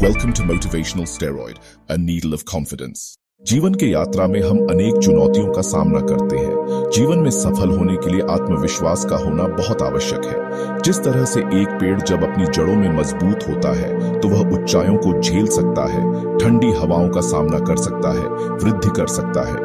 Welcome to Motivational Steroid, a needle of confidence. जीवन के यात्रा में हम अनेक चुनौतियों का सामना करते हैं। जीवन में सफल होने के लिए आत्मविश्वास का होना बहुत आवश्यक है। जिस तरह से एक पेड़ जब अपनी जड़ों में मजबूत होता है तो वह ऊंचाइयों को झेल सकता है, ठंडी हवाओं का सामना कर सकता है, वृद्धि कर सकता है,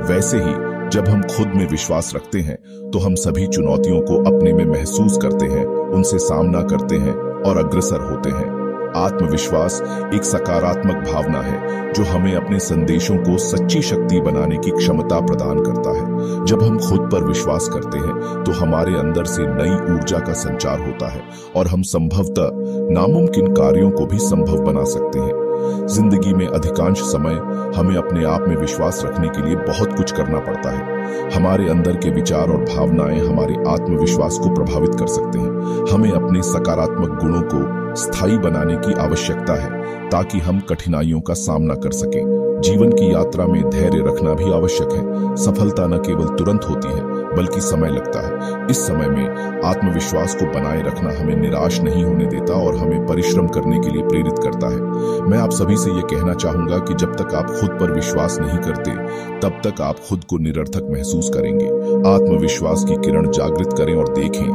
वैसे ही जब हम खुद में विश्वास रखते हैं तो हम सभी चुनौतियों को अपने में महसूस करते हैं, उनसे सामना करते हैं और अग्रसर होते हैं। आत्मविश्वास एक सकारात्मक भावना है जो हमें अपने संदेशों को सच्ची शक्ति बनाने की क्षमता प्रदान करता है। जब हम खुद पर विश्वास करते हैं तो हमारे अंदर से नई ऊर्जा का संचार होता है और हम संभवतः नामुमकिन कार्यों को भी संभव बना सकते हैं। जिंदगी में अधिकांश समय हमें अपने आप में विश्वास रखने के लिए बहुत कुछ करना पड़ता है। हमारे अंदर के विचार और भावनाएं हमारे आत्मविश्वास को प्रभावित कर सकते हैं। हमें अपने सकारात्मक गुणों को स्थायी बनाने की आवश्यकता है ताकि हम कठिनाइयों का सामना कर सकें। जीवन की यात्रा में धैर्य रखना भी आवश्यक है। सफलता न केवल तुरंत होती है बल्कि समय लगता है। इस समय में आत्मविश्वास को बनाए रखना हमें निराश नहीं होने देता और हमें परिश्रम करने के लिए प्रेरित करता है। मैं आप सभी से यह कहना चाहूंगा कि जब तक आप खुद पर विश्वास नहीं करते तब तक आप खुद को निरर्थक महसूस करेंगे। आत्मविश्वास की किरण जागृत करें और देखें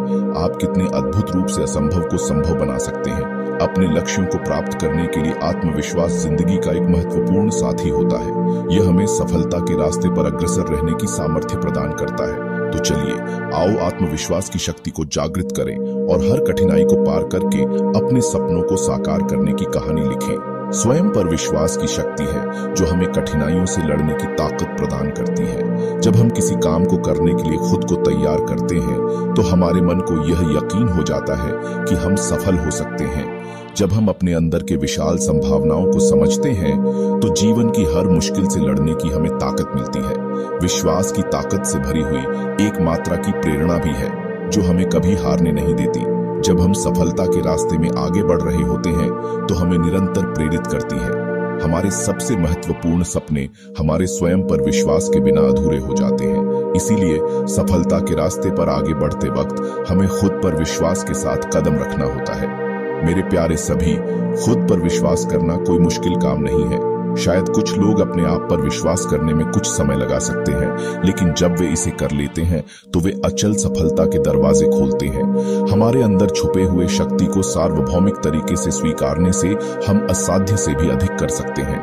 आप कितने अद्भुत रूप से असंभव को संभव बना सकते हैं। अपने लक्ष्यों को प्राप्त करने के लिए आत्मविश्वास जिंदगी का एक महत्वपूर्ण साथी होता है। यह हमें सफलता के रास्ते पर अग्रसर रहने की सामर्थ्य प्रदान करता है। तो चलिए आओ आत्मविश्वास की शक्ति को जागृत करें और हर कठिनाई को पार करके अपने सपनों को साकार करने की कहानी लिखें। स्वयं पर विश्वास की शक्ति है जो हमें कठिनाइयों से लड़ने की ताकत प्रदान करती है। जब हम किसी काम को करने के लिए खुद को तैयार करते हैं तो हमारे मन को यह यकीन हो जाता है कि हम सफल हो सकते हैं। जब हम अपने अंदर के विशाल संभावनाओं को समझते हैं तो जीवन की हर मुश्किल से लड़ने की हमें ताकत मिलती है। विश्वास की ताकत से भरी हुई एक मात्रा की प्रेरणा भी है जो हमें कभी हारने नहीं देती। जब हम सफलता के रास्ते में आगे बढ़ रहे होते हैं तो हमें निरंतर प्रेरित करती है। हमारे सबसे महत्वपूर्ण सपने हमारे स्वयं पर विश्वास के बिना अधूरे हो जाते हैं। इसीलिए सफलता के रास्ते पर आगे बढ़ते वक्त हमें खुद पर विश्वास के साथ कदम रखना होता है। मेरे प्यारे सभी, खुद पर विश्वास करना कोई मुश्किल काम नहीं है। शायद कुछ लोग अपने आप पर विश्वास करने में कुछ समय लगा सकते हैं, लेकिन जब वे इसे कर लेते हैं तो वे अचल सफलता के दरवाजे खोलते हैं। हमारे अंदर छुपे हुए शक्ति को सार्वभौमिक तरीके से स्वीकारने से हम असाध्य से भी अधिक कर सकते हैं।